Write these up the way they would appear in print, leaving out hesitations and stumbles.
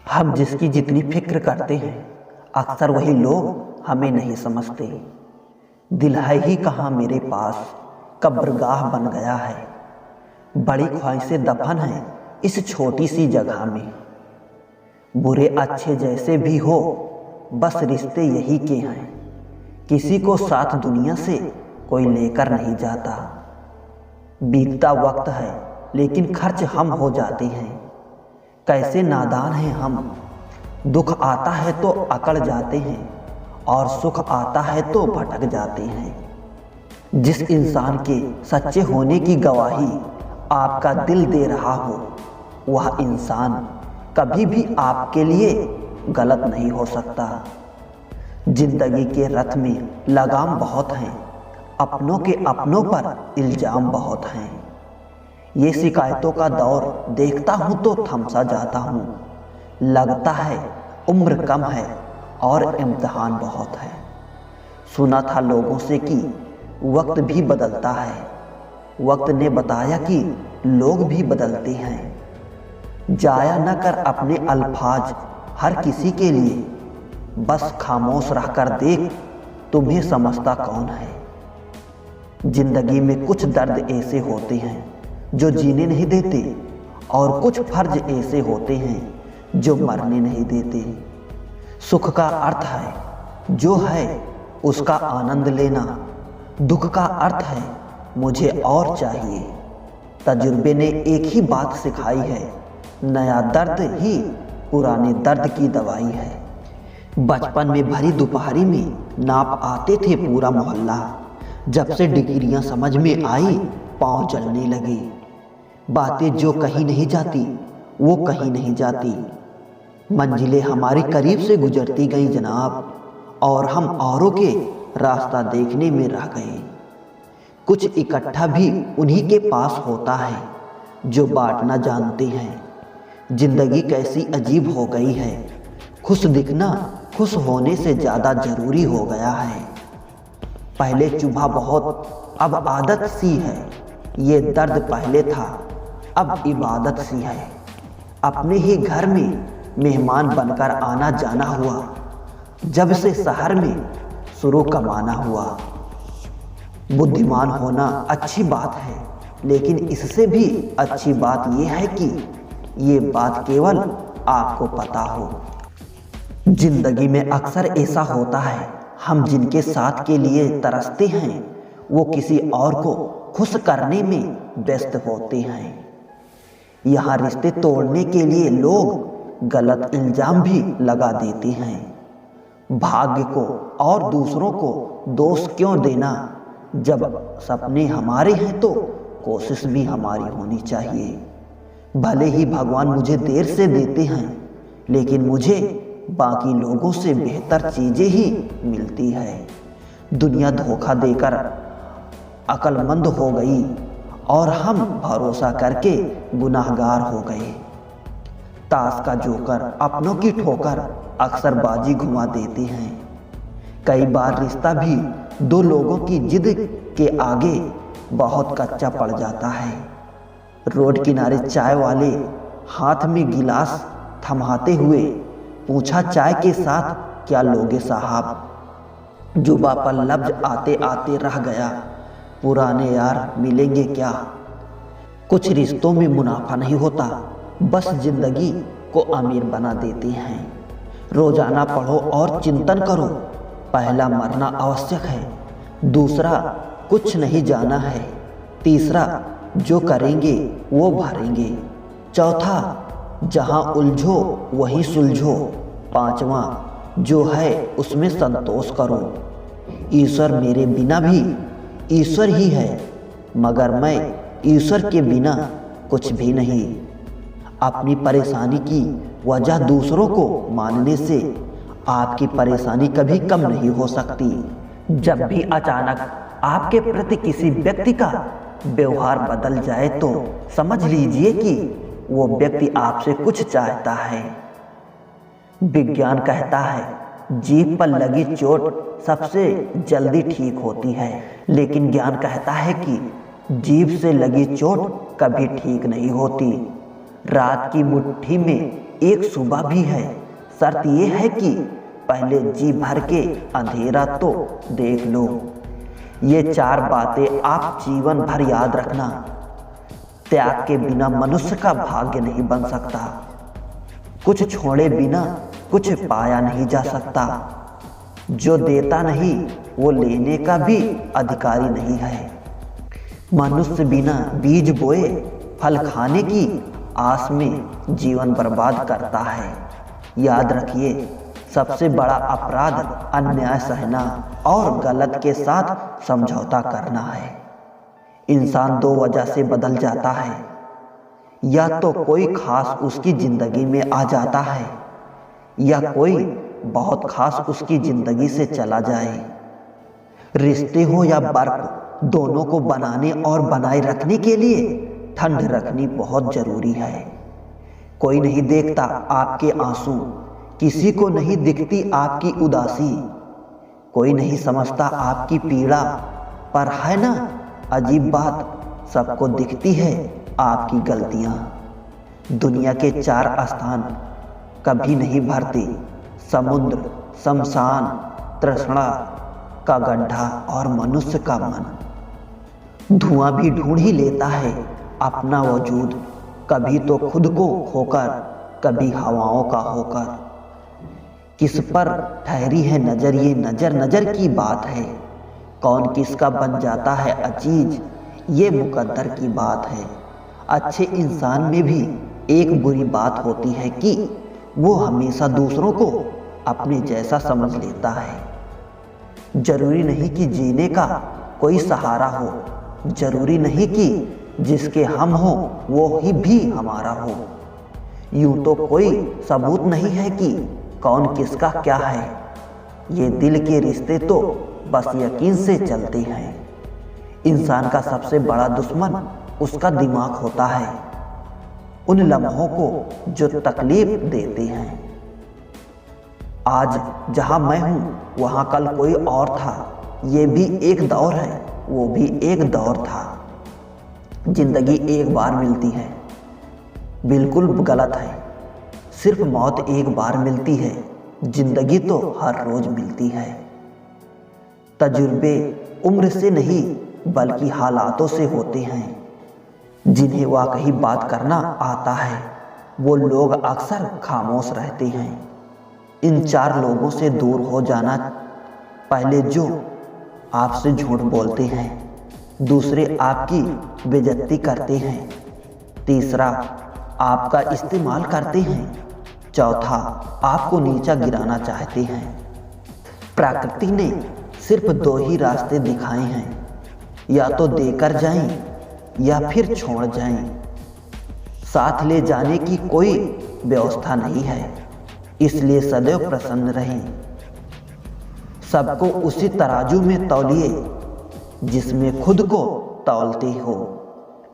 हम जिसकी जितनी फिक्र करते हैं अक्सर वही लोग हमें नहीं समझते। दिल है ही कहाँ मेरे पास, कब्रगाह बन गया है। बड़ी ख्वाहिशें दफन है इस छोटी सी जगह में। बुरे अच्छे जैसे भी हो बस रिश्ते यही के हैं। किसी को साथ दुनिया से कोई लेकर नहीं जाता। बीतता वक्त है लेकिन खर्च हम हो जाते हैं। कैसे नादान हैं हम। दुख आता है तो अकड़ जाते हैं और सुख आता है तो भटक जाते हैं। जिस इंसान के सच्चे होने की गवाही आपका दिल दे रहा हो वह इंसान कभी भी आपके लिए गलत नहीं हो सकता। जिंदगी के रथ में लगाम बहुत हैं, अपनों के अपनों पर इल्जाम बहुत हैं। ये शिकायतों का दौर देखता हूँ तो थमसा जाता हूँ। लगता है उम्र कम है और इम्तिहान बहुत है। सुना था लोगों से कि वक्त भी बदलता है। वक्त ने बताया कि लोग भी बदलते हैं। जाया न कर अपने अल्फाज हर किसी के लिए। बस खामोश रह कर देख तुम्हें समझता कौन है। जिंदगी में कुछ दर्द ऐसे होते हैं जो जीने नहीं देते और कुछ फर्ज ऐसे होते हैं जो मरने नहीं देते। सुख का अर्थ है जो है उसका आनंद लेना। दुख का अर्थ है मुझे और चाहिए। तजुर्बे ने एक ही बात सिखाई है, नया दर्द ही पुराने दर्द की दवाई है। बचपन में भरी दोपहरी में नाप आते थे पूरा मोहल्ला। जब से डिग्रियां समझ में आई पांव जलने लगे। बातें जो कहीं नहीं जाती वो कहीं नहीं जाती। मंजिलें हमारे करीब से गुजरती गई जनाब और हम औरों के रास्ता देखने में रह गए। कुछ इकट्ठा भी उन्हीं के पास होता है जो बांटना जानते हैं। जिंदगी कैसी अजीब हो गई है। खुश दिखना खुश होने से ज़्यादा ज़रूरी हो गया है। पहले चुभा बहुत अब आदत सी है। ये दर्द पहले था अब इबादत सी है। अपने ही घर में मेहमान बनकर आना जाना हुआ जब से शहर में शुरू कमाना हुआ। बुद्धिमान होना अच्छी बात है लेकिन इससे भी अच्छी बात यह है कि ये बात केवल आपको पता हो। जिंदगी में अक्सर ऐसा होता है हम जिनके साथ के लिए तरसते हैं वो किसी और को खुश करने में व्यस्त होते हैं। यहाँ रिश्ते तोड़ने के लिए लोग गलत इल्जाम भी लगा देते हैं। भाग्य को और दूसरों को दोष क्यों देना। जब सपने हमारे हैं तो कोशिश भी हमारी होनी चाहिए। भले ही भगवान मुझे देर से देते हैं लेकिन मुझे बाकी लोगों से बेहतर चीज़ें ही मिलती है। दुनिया धोखा देकर अक्लमंद हो गई और हम भरोसा करके गुनाहगार हो गए। ताश का जोकर अपनों की ठोकर अक्सर बाजी घुमा देते हैं। कई बार रिश्ता भी दो लोगों की जिद के आगे बहुत कच्चा पड़ जाता है। रोड किनारे चाय वाले हाथ में गिलास थमाते हुए पूछा चाय के साथ क्या लोगे साहब। जुबा पर लफ्ज आते आते रह गया पुराने यार मिलेंगे क्या। कुछ रिश्तों में मुनाफा नहीं होता बस जिंदगी को अमीर बना देते हैं। रोजाना पढ़ो और चिंतन करो। पहला मरना आवश्यक है, दूसरा कुछ नहीं जाना है, तीसरा जो करेंगे वो भरेंगे, चौथा जहां उलझो वहीं सुलझो, पांचवा जो है उसमें संतोष करो। ईश्वर मेरे बिना भी ईश्वर ही है मगर मैं ईश्वर के बिना कुछ भी नहीं। अपनी परेशानी की वजह दूसरों को मानने से आपकी परेशानी कभी कम नहीं हो सकती। जब भी अचानक आपके प्रति किसी व्यक्ति का व्यवहार बदल जाए तो समझ लीजिए कि वो व्यक्ति आपसे कुछ चाहता है। विज्ञान कहता है जीभ पर लगी चोट सबसे जल्दी ठीक होती है लेकिन ज्ञान कहता है कि जीभ से लगी चोट कभी ठीक नहीं होती। रात की मुट्ठी में एक सुबह भी है। शर्त ये है कि पहले जी भर के अंधेरा तो देख लो। ये 4 बातें आप जीवन भर याद रखना। त्याग के बिना मनुष्य का भाग्य नहीं बन सकता। कुछ छोड़े बिना कुछ पाया नहीं जा सकता। जो देता नहीं वो लेने का भी अधिकारी नहीं है। मनुष्य बिना बीज बोए फल खाने की आस में जीवन बर्बाद करता है। याद रखिए, सबसे बड़ा अपराध अन्याय सहना और गलत के साथ समझौता करना है। इंसान 2 वजह से बदल जाता है। या तो कोई खास उसकी जिंदगी में आ जाता है, या कोई बहुत खास उसकी जिंदगी से चला जाए। रिश्ते हो या बर्फ, दोनों को बनाने और बनाए रखने के लिए ठंड रखनी बहुत जरूरी है। कोई नहीं देखता आपके आंसू, किसी को नहीं दिखती आपकी उदासी। कोई नहीं समझता आपकी पीड़ा, पर है ना अजीब बात, सबको दिखती है आपकी गलतियां। दुनिया के 4 स्थान कभी नहीं भरते, समुद्र, शमशान, तृष्णा का गड्ढा और मनुष्य का मन। धुआं भी ढूंढ ही लेता है अपना वजूद, कभी तो खुद को खोकर, कभी हवाओं का होकर। किस पर ठहरी है नजर, ये नजर नजर की बात है। कौन किसका बन जाता है अजीज, ये मुकद्दर की बात है। अच्छे इंसान में भी एक बुरी बात होती है कि वो हमेशा दूसरों को अपने जैसा समझ लेता है। जरूरी नहीं कि जीने का कोई सहारा हो, जरूरी नहीं कि जिसके हम हो वो ही भी हमारा हो। यूं तो कोई सबूत नहीं है कि कौन किसका क्या है। ये दिल के रिश्ते तो बस यकीन से चलते हैं। इंसान का सबसे बड़ा दुश्मन उसका दिमाग होता है, उन लम्हों को जो तकलीफ देते हैं। आज जहां मैं हूं वहां कल कोई और था। ये भी एक दौर है, वो भी एक दौर था। जिंदगी एक बार मिलती है, बिल्कुल गलत है। सिर्फ मौत एक बार मिलती है, जिंदगी तो हर रोज मिलती है। तजुर्बे उम्र से नहीं बल्कि हालातों से होते हैं। जिन्हें वाकई बात करना आता है वो लोग अक्सर खामोश रहते हैं। इन 4 लोगों से दूर हो जाना, पहले जो आपसे झूठ बोलते हैं, दूसरे आपकी बेइज्जती करते हैं, तीसरा आपका इस्तेमाल करते हैं, चौथा आपको नीचा गिराना चाहते हैं। प्रकृति ने सिर्फ 2 ही रास्ते दिखाए हैं, या तो देकर जाएं या फिर छोड़ जाएं। साथ ले जाने की कोई व्यवस्था नहीं है, इसलिए सदैव प्रसन्न रहें। सबको उसी तराजू में तौलिए जिसमें खुद को तौलते हो।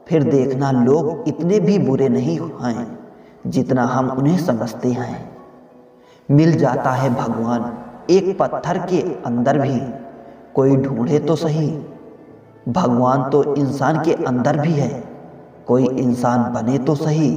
फिर देखना लोग इतने भी बुरे नहीं हैं जितना हम उन्हें समझते हैं। मिल जाता है भगवान एक पत्थर के अंदर भी, कोई ढूंढे तो सही। भगवान तो इंसान के अंदर भी है, कोई इंसान बने तो सही।